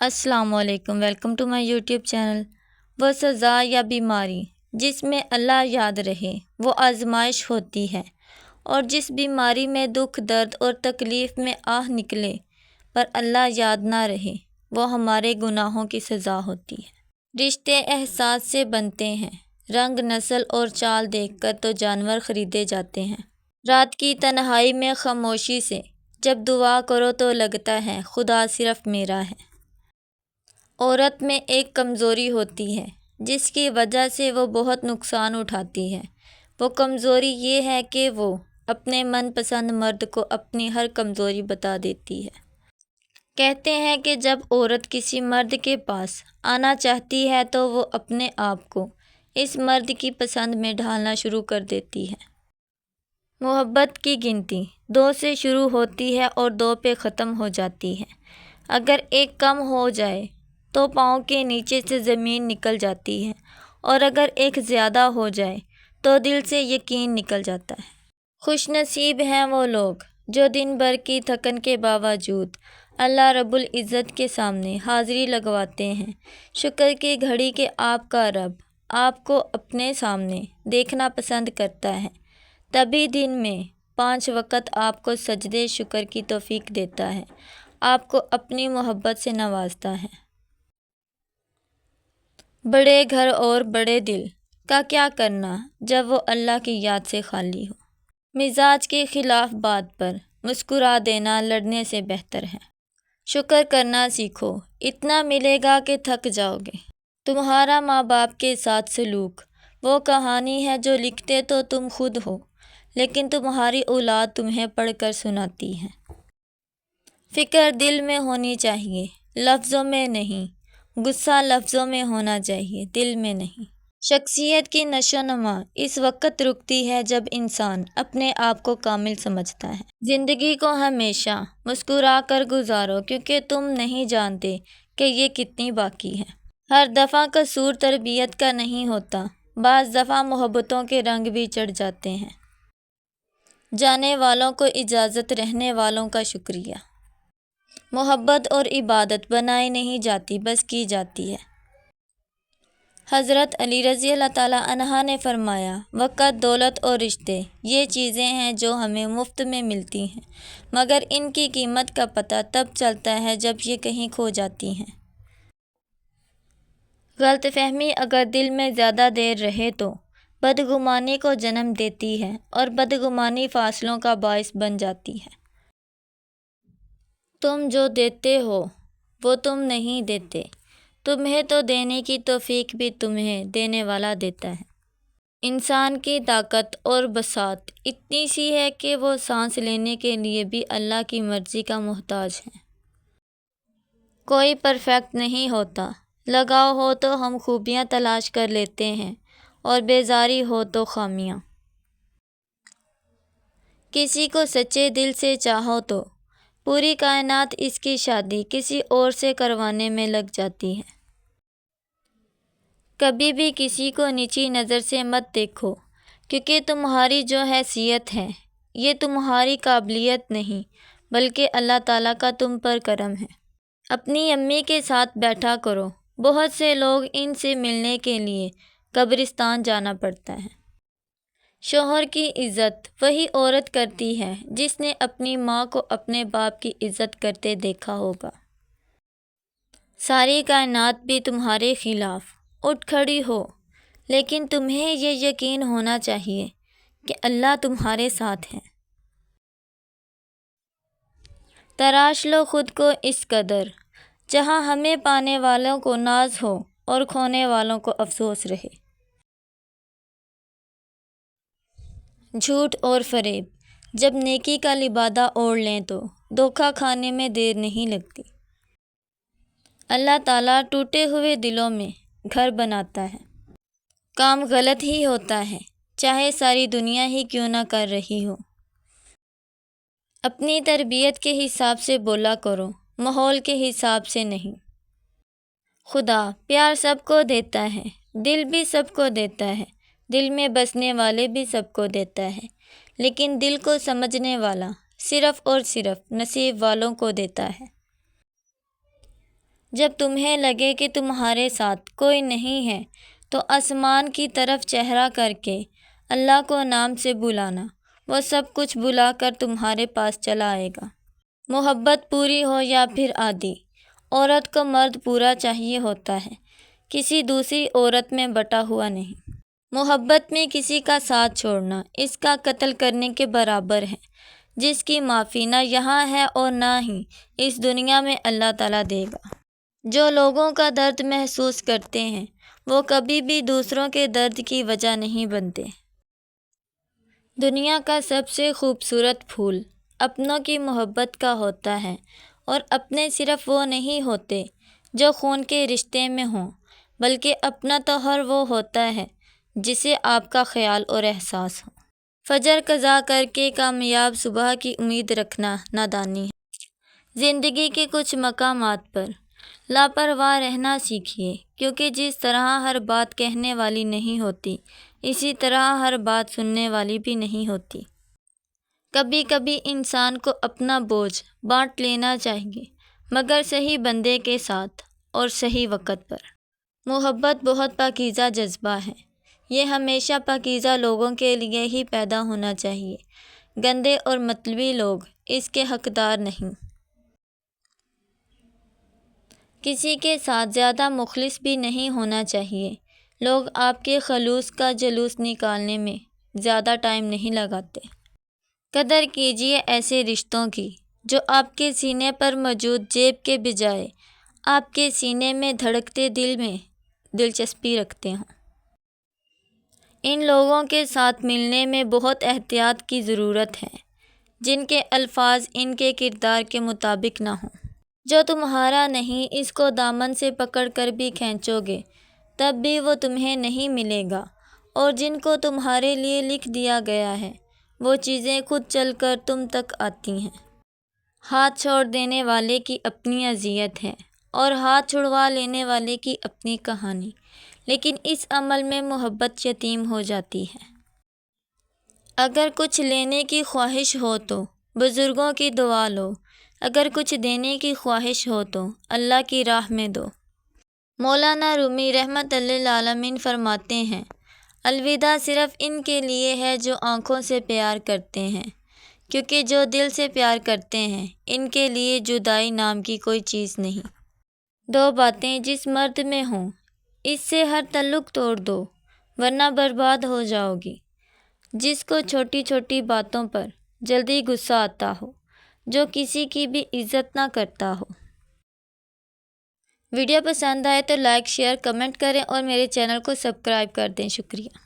السلام علیکم، welcome to my YouTube channel. وہ سزا یا بیماری جس میں اللہ یاد رہے وہ آزمائش ہوتی ہے، اور جس بیماری میں دکھ درد اور تکلیف میں آہ نکلے پر اللہ یاد نہ رہے وہ ہمارے گناہوں کی سزا ہوتی ہے۔ رشتے احساس سے بنتے ہیں، رنگ نسل اور چال دیکھ کر تو جانور خریدے جاتے ہیں۔ رات کی تنہائی میں خاموشی سے جب دعا کرو تو لگتا ہے خدا صرف میرا ہے۔ عورت میں ایک کمزوری ہوتی ہے جس کی وجہ سے وہ بہت نقصان اٹھاتی ہے۔ وہ کمزوری یہ ہے کہ وہ اپنے من پسند مرد کو اپنی ہر کمزوری بتا دیتی ہے۔ کہتے ہیں کہ جب عورت کسی مرد کے پاس آنا چاہتی ہے تو وہ اپنے آپ کو اس مرد کی پسند میں ڈھالنا شروع کر دیتی ہے۔ محبت کی گنتی 2 سے شروع ہوتی ہے اور 2 پہ ختم ہو جاتی ہے۔ اگر ایک کم ہو جائے تو پاؤں کے نیچے سے زمین نکل جاتی ہے، اور اگر ایک زیادہ ہو جائے تو دل سے یقین نکل جاتا ہے۔ خوش نصیب ہیں وہ لوگ جو دن بھر کی تھکن کے باوجود اللہ رب العزت کے سامنے حاضری لگواتے ہیں۔ شکر کی گھڑی کہ آپ کا رب آپ کو اپنے سامنے دیکھنا پسند کرتا ہے، تبھی دن میں 5 وقت آپ کو سجدے شکر کی توفیق دیتا ہے، آپ کو اپنی محبت سے نوازتا ہے۔ بڑے گھر اور بڑے دل کا کیا کرنا جب وہ اللہ کی یاد سے خالی ہو۔ مزاج کے خلاف بات پر مسکرا دینا لڑنے سے بہتر ہے۔ شکر کرنا سیکھو، اتنا ملے گا کہ تھک جاؤ گے۔ تمہارا ماں باپ کے ساتھ سلوک وہ کہانی ہے جو لکھتے تو تم خود ہو، لیکن تمہاری اولاد تمہیں پڑھ کر سناتی ہے۔ فکر دل میں ہونی چاہیے، لفظوں میں نہیں۔ غصہ لفظوں میں ہونا چاہیے، دل میں نہیں۔ شخصیت کی نشو و نما اس وقت رکتی ہے جب انسان اپنے آپ کو کامل سمجھتا ہے۔ زندگی کو ہمیشہ مسکرا کر گزارو کیونکہ تم نہیں جانتے کہ یہ کتنی باقی ہے۔ ہر دفعہ قصور تربیت کا نہیں ہوتا، بعض دفعہ محبتوں کے رنگ بھی چڑھ جاتے ہیں۔ جانے والوں کو اجازت، رہنے والوں کا شکریہ۔ محبت اور عبادت بنائی نہیں جاتی، بس کی جاتی ہے۔ حضرت علی رضی اللہ تعالیٰ عنہ نے فرمایا، وقت، دولت اور رشتے یہ چیزیں ہیں جو ہمیں مفت میں ملتی ہیں، مگر ان کی قیمت کا پتہ تب چلتا ہے جب یہ کہیں کھو جاتی ہیں۔ غلط فہمی اگر دل میں زیادہ دیر رہے تو بدگمانی کو جنم دیتی ہے، اور بدگمانی فاصلوں کا باعث بن جاتی ہے۔ تم جو دیتے ہو وہ تم نہیں دیتے، تمہیں تو دینے کی توفیق بھی تمہیں دینے والا دیتا ہے۔ انسان کی طاقت اور بساط اتنی سی ہے کہ وہ سانس لینے کے لیے بھی اللہ کی مرضی کا محتاج ہے۔ کوئی پرفیکٹ نہیں ہوتا، لگاؤ ہو تو ہم خوبیاں تلاش کر لیتے ہیں، اور بیزاری ہو تو خامیاں۔ کسی کو سچے دل سے چاہو تو پوری کائنات اس کی شادی کسی اور سے کروانے میں لگ جاتی ہے۔ کبھی بھی کسی کو نیچی نظر سے مت دیکھو، کیونکہ تمہاری جو حیثیت ہے یہ تمہاری قابلیت نہیں بلکہ اللہ تعالیٰ کا تم پر کرم ہے۔ اپنی امی کے ساتھ بیٹھا کرو، بہت سے لوگ ان سے ملنے کے لیے قبرستان جانا پڑتا ہے۔ شوہر کی عزت وہی عورت کرتی ہے جس نے اپنی ماں کو اپنے باپ کی عزت کرتے دیکھا ہوگا۔ ساری کائنات بھی تمہارے خلاف اٹھ کھڑی ہو، لیکن تمہیں یہ یقین ہونا چاہیے کہ اللہ تمہارے ساتھ ہے۔ تراش لو خود کو اس قدر جہاں ہمیں پانے والوں کو ناز ہو اور کھونے والوں کو افسوس رہے۔ جھوٹ اور فریب جب نیکی کا لبادہ اوڑھ لیں تو دھوکہ کھانے میں دیر نہیں لگتی۔ اللہ تعالیٰ ٹوٹے ہوئے دلوں میں گھر بناتا ہے۔ کام غلط ہی ہوتا ہے چاہے ساری دنیا ہی کیوں نہ کر رہی ہو۔ اپنی تربیت کے حساب سے بولا کرو، ماحول کے حساب سے نہیں۔ خدا پیار سب کو دیتا ہے، دل بھی سب کو دیتا ہے، دل میں بسنے والے بھی سب کو دیتا ہے، لیکن دل کو سمجھنے والا صرف اور صرف نصیب والوں کو دیتا ہے۔ جب تمہیں لگے کہ تمہارے ساتھ کوئی نہیں ہے تو آسمان کی طرف چہرہ کر کے اللہ کو نام سے بلانا، وہ سب کچھ بلا کر تمہارے پاس چلا آئے گا۔ محبت پوری ہو یا پھر آدھی، عورت کو مرد پورا چاہیے ہوتا ہے، کسی دوسری عورت میں بٹا ہوا نہیں۔ محبت میں کسی کا ساتھ چھوڑنا اس کا قتل کرنے کے برابر ہے، جس کی معافی نہ یہاں ہے اور نہ ہی اس دنیا میں اللہ تعالیٰ دے گا۔ جو لوگوں کا درد محسوس کرتے ہیں وہ کبھی بھی دوسروں کے درد کی وجہ نہیں بنتے۔ دنیا کا سب سے خوبصورت پھول اپنوں کی محبت کا ہوتا ہے، اور اپنے صرف وہ نہیں ہوتے جو خون کے رشتے میں ہوں، بلکہ اپنا تو ہر وہ ہوتا ہے جسے آپ کا خیال اور احساس ہو۔ فجر قضا کر کے کامیاب صبح کی امید رکھنا نادانی ہے۔ زندگی کے کچھ مقامات پر لاپرواہ رہنا سیکھیے، کیونکہ جس طرح ہر بات کہنے والی نہیں ہوتی، اسی طرح ہر بات سننے والی بھی نہیں ہوتی۔ کبھی کبھی انسان کو اپنا بوجھ بانٹ لینا چاہیے، مگر صحیح بندے کے ساتھ اور صحیح وقت پر۔ محبت بہت پاکیزہ جذبہ ہے، یہ ہمیشہ پاکیزہ لوگوں کے لیے ہی پیدا ہونا چاہیے، گندے اور مطلبی لوگ اس کے حقدار نہیں۔ کسی کے ساتھ زیادہ مخلص بھی نہیں ہونا چاہیے، لوگ آپ کے خلوص کا جلوس نکالنے میں زیادہ ٹائم نہیں لگاتے۔ قدر کیجیے ایسے رشتوں کی جو آپ کے سینے پر موجود جیب کے بجائے آپ کے سینے میں دھڑکتے دل میں دلچسپی رکھتے ہوں۔ ان لوگوں کے ساتھ ملنے میں بہت احتیاط کی ضرورت ہے، جن کے الفاظ ان کے کردار کے مطابق نہ ہوں۔ جو تمہارا نہیں اس کو دامن سے پکڑ کر بھی کھینچو گے تب بھی وہ تمہیں نہیں ملے گا، اور جن کو تمہارے لیے لکھ دیا گیا ہے وہ چیزیں خود چل کر تم تک آتی ہیں۔ ہاتھ چھوڑ دینے والے کی اپنی اذیت ہے اور ہاتھ چھڑوا لینے والے کی اپنی کہانی، لیکن اس عمل میں محبت یتیم ہو جاتی ہے۔ اگر کچھ لینے کی خواہش ہو تو بزرگوں کی دعا لو، اگر کچھ دینے کی خواہش ہو تو اللہ کی راہ میں دو۔ مولانا رومی رحمۃ اللہ للعالمین فرماتے ہیں، الوداع صرف ان کے لیے ہے جو آنکھوں سے پیار کرتے ہیں، کیونکہ جو دل سے پیار کرتے ہیں ان کے لیے جدائی نام کی کوئی چیز نہیں۔ دو باتیں جس مرد میں ہوں اس سے ہر تعلق توڑ دو، ورنہ برباد ہو جاؤ گی۔ جس کو چھوٹی چھوٹی باتوں پر جلدی غصہ آتا ہو، جو کسی کی بھی عزت نہ کرتا ہو۔ ویڈیو پسند آئے تو لائک، شیئر، کمنٹ کریں اور میرے چینل کو سبسکرائب کر دیں۔ شکریہ۔